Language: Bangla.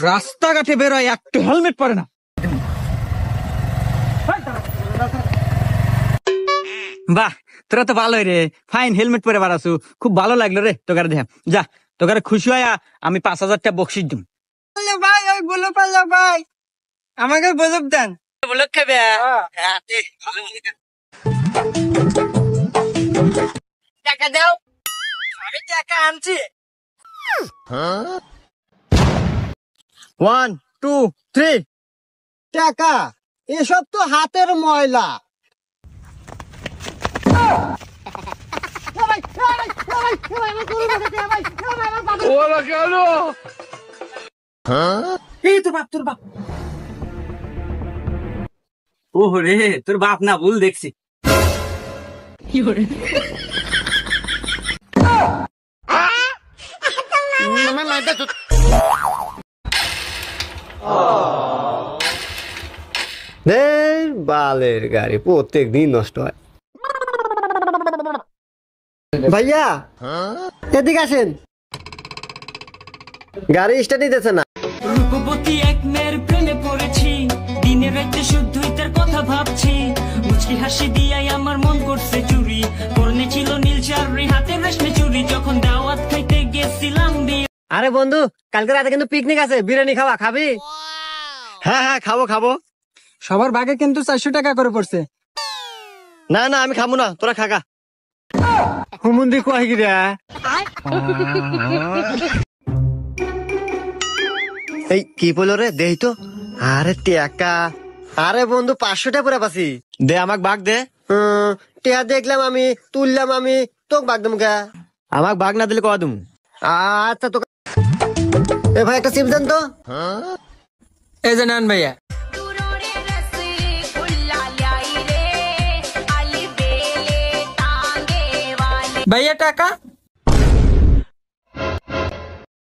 রাস্তাঘাটে বেরোয় একটু হেলমেট পরে না। বাহ, তোরা তো ভালোই রে, ফাইন হেলমেট পরে বাড়াছু, খুব ভালো লাগলো রে তোকার দেখা। যা, তোকার খুশি হইয়া আমি 5,000 টাকা বকশিস দিম। ভাই ওই বলো পাল্লা ভাই, আমাকে বলব দেন। বলে খাবে টাকা দাও, আমি টাকা আনছি। 1 2 3 টাকা এসব তো হাতের ময়লা। এই তোর বাপ, তোর বাপ। ওহ রে, তোর বাপ না, ভুল দেখছি। বালের গাড়ি প্রত্যেক দিন নষ্ট হয়। ভাইয়া এদিকে আসেন, গাড়ি স্টার্ট নিতেছে না। রূপবতী এক মেয়ের প্রেমে পড়েছি, দিনে রাতে শুধুই তার কথা ভাবছি। মুচকি হাসি দিয়াই আমার মন করছে চুরি, পরনে ছিল নীল শাড়ি, হাতে রেশমে চুরি। যখন দাওয়াত খাইতে গেছিলাম বিয়ে। আরে বন্ধু, কালকে রাতে কিন্তু পিকনিক আছে, বিরিয়ানি খাওয়া খাবি? হ্যাঁ হ্যাঁ, খাবো খাবো। সবার ভাগে কিন্তু 400 টাকা করে পড়ছে। না না, আমি খাবো না, তোরা খাগা। হুমুন্দি কয় গিরা। এই কি বলো রে, দেই তো। আরে টাকা, আরে বন্ধু 500 টাকা পুরা পাছি। দে আমাক বাগ দে। টিয়া দেখলাম আমি, তুললাম আমি, তোকে বাগ দেবো কা? আমাক বাগ না দিলে কয়া দুম। আচ্ছা তো এ ভাই একটা চিপস দেন তো। এই যে নেন ভাইয়া। ভাইয়া টাকা